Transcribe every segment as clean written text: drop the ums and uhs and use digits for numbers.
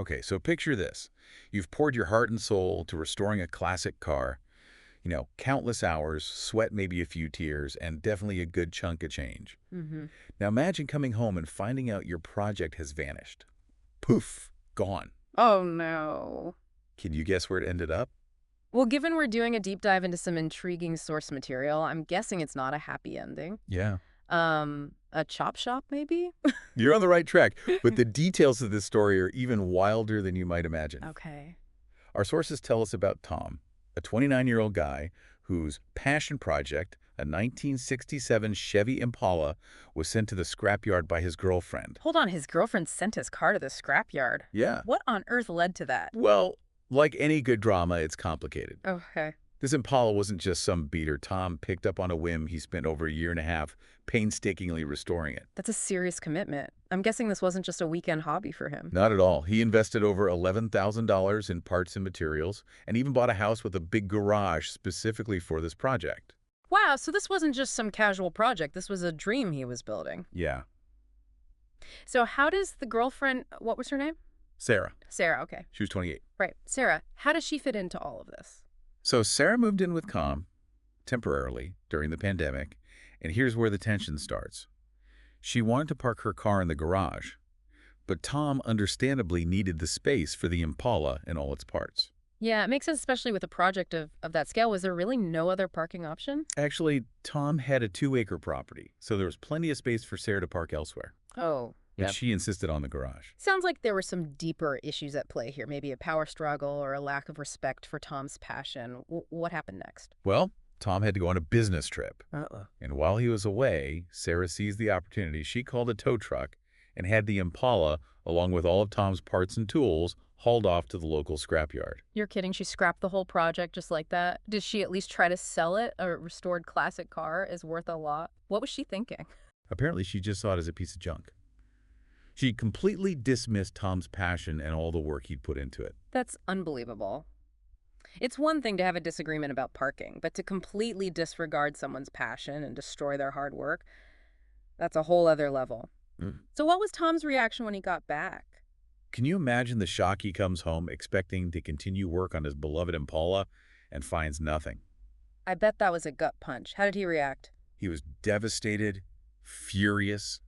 Okay, so picture this. You've poured your heart and soul to restoring a classic car. Countless hours, sweat, maybe a few tears, and definitely a good chunk of change. Mm-hmm. Now imagine coming home and finding out your project has vanished. Poof, gone. Oh, no. Can you guess where it ended up? Well, given we're doing a deep dive into some intriguing source material, I'm guessing it's not a happy ending. Yeah. A chop shop, maybe? You're on the right track, but the details of this story are even wilder than you might imagine. Okay. Our sources tell us about Tom, a 29-year-old guy whose passion project, a 1967 Chevy Impala, was sent to the scrapyard by his girlfriend. Hold on, his girlfriend sent his car to the scrapyard. Yeah. What on earth led to that? Well, like any good drama, it's complicated. Okay. This Impala wasn't just some beater Tom picked up on a whim. He spent over a year and a half painstakingly restoring it. That's a serious commitment. I'm guessing this wasn't just a weekend hobby for him. Not at all. He invested over $11,000 in parts and materials and even bought a house with a big garage specifically for this project. Wow, so this wasn't just some casual project. This was a dream he was building. Yeah. So how does the girlfriend, what was her name? Sarah. Sarah, okay. She was 28. Right. Sarah, how does she fit into all of this? So Sarah moved in with Tom temporarily during the pandemic, and here's where the tension starts. She wanted to park her car in the garage, but Tom understandably needed the space for the Impala and all its parts. Yeah, it makes sense, especially with a project of that scale. Was there really no other parking option? Actually, Tom had a 2-acre property, so there was plenty of space for Sarah to park elsewhere, Oh, but yeah. she insisted on the garage. Sounds like there were some deeper issues at play here, maybe a power struggle or a lack of respect for Tom's passion. What happened next? Well, Tom had to go on a business trip, Uh-oh. and while he was away, Sarah seized the opportunity. She called a tow truck and had the Impala, along with all of Tom's parts and tools, hauled off to the local scrapyard. You're kidding. She scrapped the whole project just like that? Did she at least try to sell it? A restored classic car is worth a lot. What was she thinking? Apparently, she just saw it as a piece of junk. She completely dismissed Tom's passion and all the work he'd put into it. That's unbelievable. It's one thing to have a disagreement about parking, but to completely disregard someone's passion and destroy their hard work, that's a whole other level. So what was Tom's reaction when he got back? Can you imagine the shock? He comes home expecting to continue work on his beloved Impala and finds nothing. I bet that was a gut punch. How did he react? He was devastated, furious,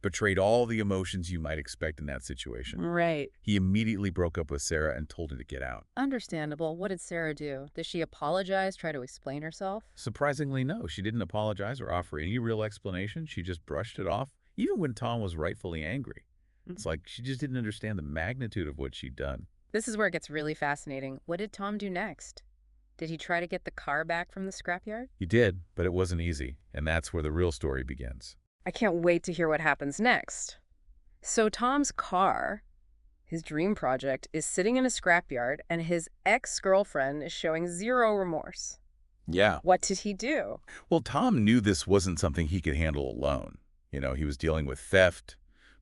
betrayed all the emotions you might expect in that situation. Right. He immediately broke up with Sarah and told her to get out. Understandable. What did Sarah do? Did she apologize, try to explain herself? Surprisingly, no. She didn't apologize or offer any real explanation. She just brushed it off, even when Tom was rightfully angry. It's like she just didn't understand the magnitude of what she'd done. This is where it gets really fascinating. What did Tom do next? Did he try to get the car back from the scrapyard? He did, but it wasn't easy, and that's where the real story begins. I can't wait to hear what happens next. So Tom's car, his dream project, is sitting in a scrapyard, and his ex-girlfriend is showing zero remorse. Yeah. What did he do? Well, Tom knew this wasn't something he could handle alone. He was dealing with theft,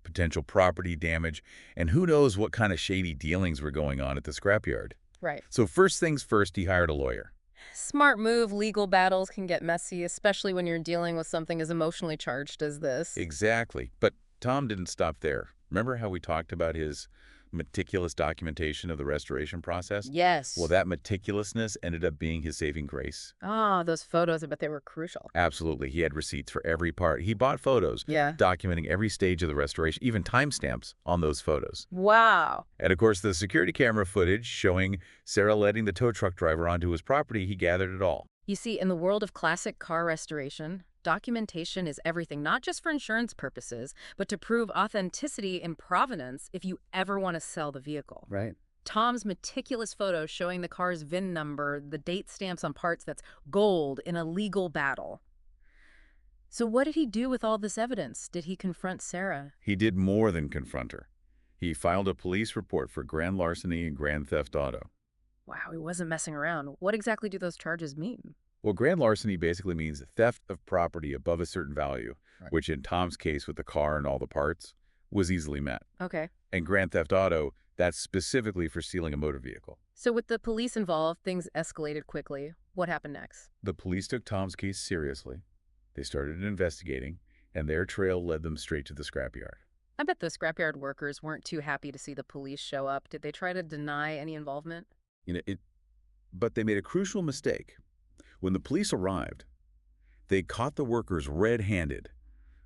potential property damage, and who knows what kind of shady dealings were going on at the scrapyard. Right. So first things first, he hired a lawyer. Smart move. Legal battles can get messy, especially when you're dealing with something as emotionally charged as this. Exactly. But Tom didn't stop there. Remember how we talked about his meticulous documentation of the restoration process? Yes. Well, that meticulousness ended up being his saving grace. Ah, those photos, I bet they were crucial. Absolutely. He had receipts for every part. He bought photos, Yeah. documenting every stage of the restoration, even timestamps on those photos. Wow. And of course, the security camera footage showing Sarah letting the tow truck driver onto his property, he gathered it all. You see, in the world of classic car restoration, documentation is everything, not just for insurance purposes, but to prove authenticity and provenance if you ever want to sell the vehicle. Right. Tom's meticulous photos showing the car's VIN number, the date stamps on parts, that's gold in a legal battle. So what did he do with all this evidence? Did he confront Sarah? He did more than confront her. He filed a police report for grand larceny and grand theft auto. Wow, he wasn't messing around. What exactly do those charges mean? Well, grand larceny basically means theft of property above a certain value, Right. which in Tom's case with the car and all the parts was easily met. Okay. And grand theft auto, that's specifically for stealing a motor vehicle. So with the police involved, things escalated quickly. What happened next? The police took Tom's case seriously. They started investigating, and their trail led them straight to the scrapyard. I bet the scrapyard workers weren't too happy to see the police show up. Did they try to deny any involvement? You know, but they made a crucial mistake. When the police arrived, they caught the workers red-handed,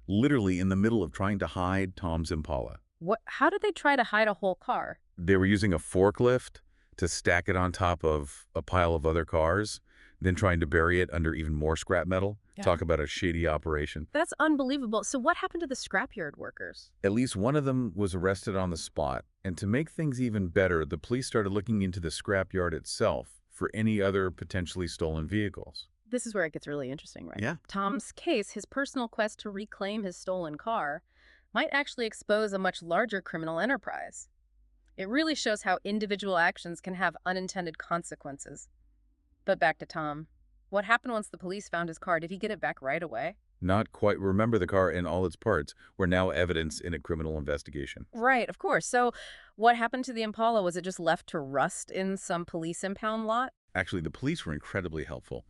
literally in the middle of trying to hide Tom's Impala. How did they try to hide a whole car? They were using a forklift to stack it on top of a pile of other cars, then trying to bury it under even more scrap metal. Yeah. Talk about a shady operation. That's unbelievable. So what happened to the scrapyard workers? At least one of them was arrested on the spot, and to make things even better, the police started looking into the scrapyard itself for any other potentially stolen vehicles. This is where it gets really interesting, right? Yeah. Tom's case, his personal quest to reclaim his stolen car, might actually expose a much larger criminal enterprise. It really shows how individual actions can have unintended consequences. But back to Tom. What happened once the police found his car? Did he get it back right away? Not quite. Remember, the car and all its parts were now evidence in a criminal investigation. Right, of course. So what happened to the Impala? Was it just left to rust in some police impound lot? Actually, the police were incredibly helpful.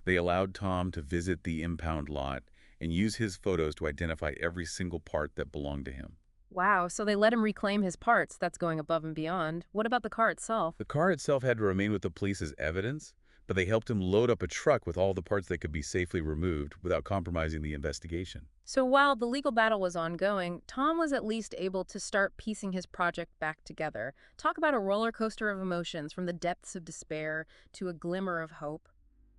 They allowed Tom to visit the impound lot and use his photos to identify every single part that belonged to him. Wow, so they let him reclaim his parts. That's going above and beyond. What about the car itself? The car itself had to remain with the police as evidence, but they helped him load up a truck with all the parts that could be safely removed without compromising the investigation. So while the legal battle was ongoing, Tom was at least able to start piecing his project back together. Talk about a roller coaster of emotions, from the depths of despair to a glimmer of hope.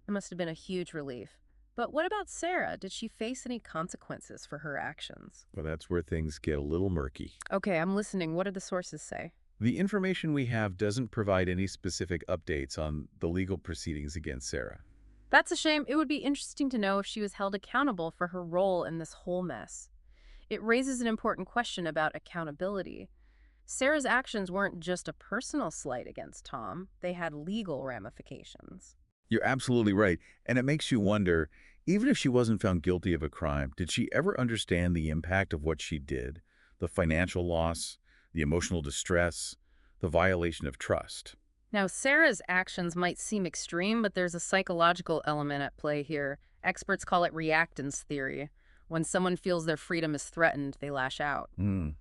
It must have been a huge relief. But what about Sarah? Did she face any consequences for her actions? Well, that's where things get a little murky. Okay, I'm listening. What did the sources say? The information we have doesn't provide any specific updates on the legal proceedings against Sarah. That's a shame. It would be interesting to know if she was held accountable for her role in this whole mess. It raises an important question about accountability. Sarah's actions weren't just a personal slight against Tom. They had legal ramifications. You're absolutely right, and it makes you wonder, even if she wasn't found guilty of a crime, did she ever understand the impact of what she did? The financial loss, the emotional distress, the violation of trust. Now, Sarah's actions might seem extreme, but there's a psychological element at play here. Experts call it reactance theory. When someone feels their freedom is threatened, they lash out. In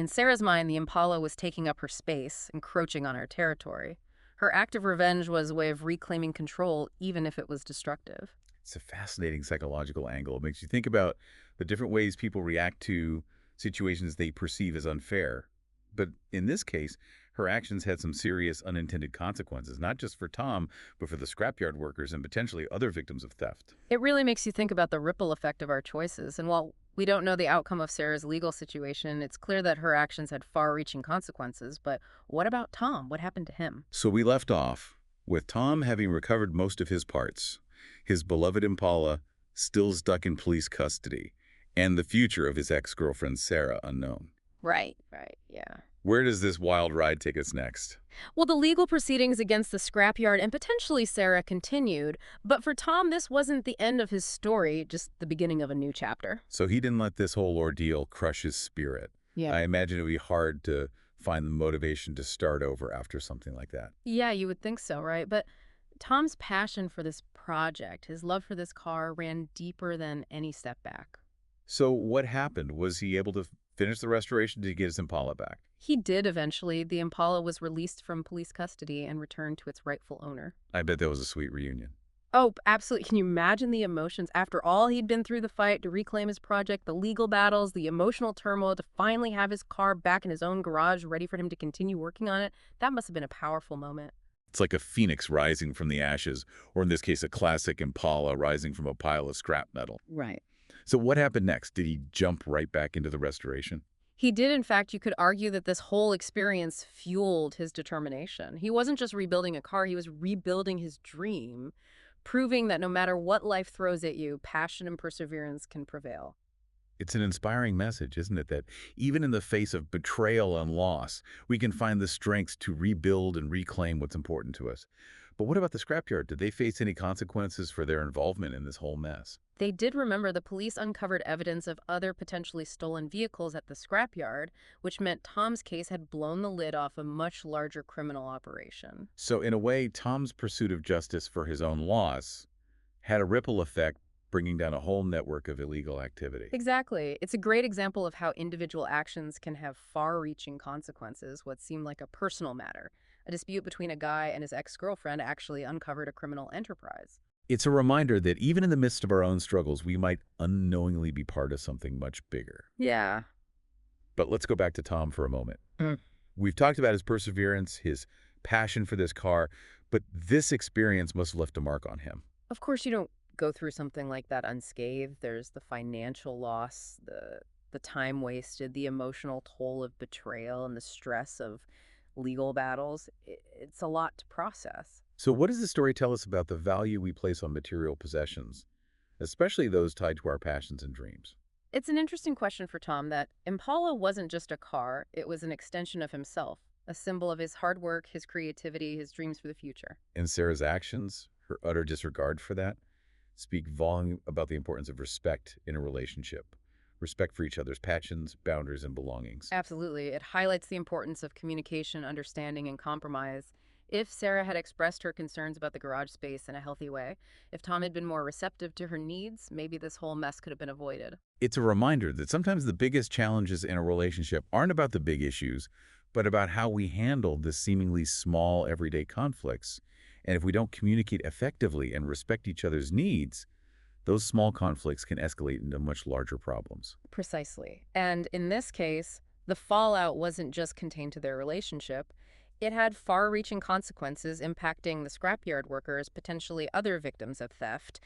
Sarah's mind, the Impala was taking up her space, encroaching on her territory. Her act of revenge was a way of reclaiming control, even if it was destructive. It's a fascinating psychological angle. It makes you think about the different ways people react to situations they perceive as unfair. But in this case, her actions had some serious unintended consequences, not just for Tom, but for the scrapyard workers and potentially other victims of theft. It really makes you think about the ripple effect of our choices. And while we don't know the outcome of Sarah's legal situation, it's clear that her actions had far-reaching consequences. But what about Tom? What happened to him? So we left off with Tom having recovered most of his parts, his beloved Impala still stuck in police custody, and the future of his ex-girlfriend Sarah unknown. Right, yeah. Where does this wild ride take us next? Well, the legal proceedings against the scrapyard and potentially Sarah continued, but for Tom, this wasn't the end of his story, just the beginning of a new chapter. So he didn't let this whole ordeal crush his spirit. Yeah. I imagine it would be hard to find the motivation to start over after something like that. Yeah, you would think so, right? But Tom's passion for this project, his love for this car, ran deeper than any setback. So what happened? Was he able to finish the restoration? Did he get his Impala back? He did eventually. The Impala was released from police custody and returned to its rightful owner. I bet that was a sweet reunion. Oh, absolutely. Can you imagine the emotions after all he'd been through, the fight to reclaim his project, the legal battles, the emotional turmoil, to finally have his car back in his own garage ready for him to continue working on it? That must have been a powerful moment. It's like a phoenix rising from the ashes, or in this case, a classic Impala rising from a pile of scrap metal. Right. So what happened next? Did he jump right back into the restoration? He did. In fact, you could argue that this whole experience fueled his determination. He wasn't just rebuilding a car, he was rebuilding his dream, proving that no matter what life throws at you, passion and perseverance can prevail. It's an inspiring message, isn't it? That even in the face of betrayal and loss, we can find the strength to rebuild and reclaim what's important to us. But what about the scrapyard? Did they face any consequences for their involvement in this whole mess? They did. Remember, the police uncovered evidence of other potentially stolen vehicles at the scrapyard, which meant Tom's case had blown the lid off a much larger criminal operation. So in a way, Tom's pursuit of justice for his own loss had a ripple effect bringing down a whole network of illegal activity. Exactly. It's a great example of how individual actions can have far-reaching consequences. What seemed like a personal matter. A dispute between a guy and his ex-girlfriend actually uncovered a criminal enterprise. It's a reminder that even in the midst of our own struggles, we might unknowingly be part of something much bigger. Yeah. But let's go back to Tom for a moment. Mm. We've talked about his perseverance, his passion for this car, but this experience must have left a mark on him. Of course, you don't go through something like that unscathed. There's the financial loss, the time wasted, the emotional toll of betrayal, and the stress of legal battles. It's a lot to process. So what does the story tell us about the value we place on material possessions, especially those tied to our passions and dreams? It's an interesting question for Tom that Impala wasn't just a car, it was an extension of himself, a symbol of his hard work, his creativity, his dreams for the future. And Sarah's actions, her utter disregard for that, speak volume about the importance of respect in a relationship. Respect for each other's passions, boundaries, and belongings. Absolutely. It highlights the importance of communication, understanding, and compromise. If Sarah had expressed her concerns about the garage space in a healthy way, if Tom had been more receptive to her needs, maybe this whole mess could have been avoided. It's a reminder that sometimes the biggest challenges in a relationship aren't about the big issues, but about how we handle the seemingly small everyday conflicts. And if we don't communicate effectively and respect each other's needs, those small conflicts can escalate into much larger problems. Precisely. And in this case, the fallout wasn't just contained to their relationship. It had far-reaching consequences impacting the scrapyard workers, potentially other victims of theft,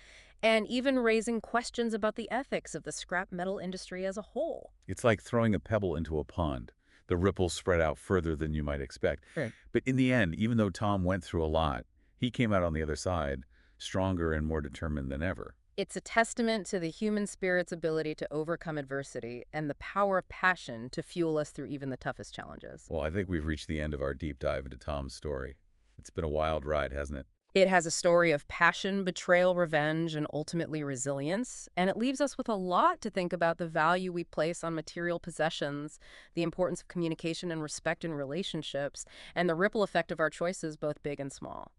and even raising questions about the ethics of the scrap metal industry as a whole. It's like throwing a pebble into a pond. The ripples spread out further than you might expect. Right. But in the end, even though Tom went through a lot, he came out on the other side stronger and more determined than ever. It's a testament to the human spirit's ability to overcome adversity and the power of passion to fuel us through even the toughest challenges. Well, I think we've reached the end of our deep dive into Tom's story. It's been a wild ride, hasn't it? It has a story of passion, betrayal, revenge, and ultimately resilience, and it leaves us with a lot to think about the value we place on material possessions, the importance of communication and respect in relationships, and the ripple effect of our choices, both big and small.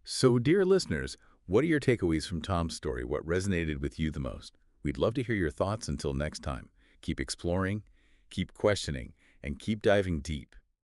So, dear listeners, what are your takeaways from Tom's story? What resonated with you the most? We'd love to hear your thoughts until next time. Keep exploring, keep questioning, and keep diving deep.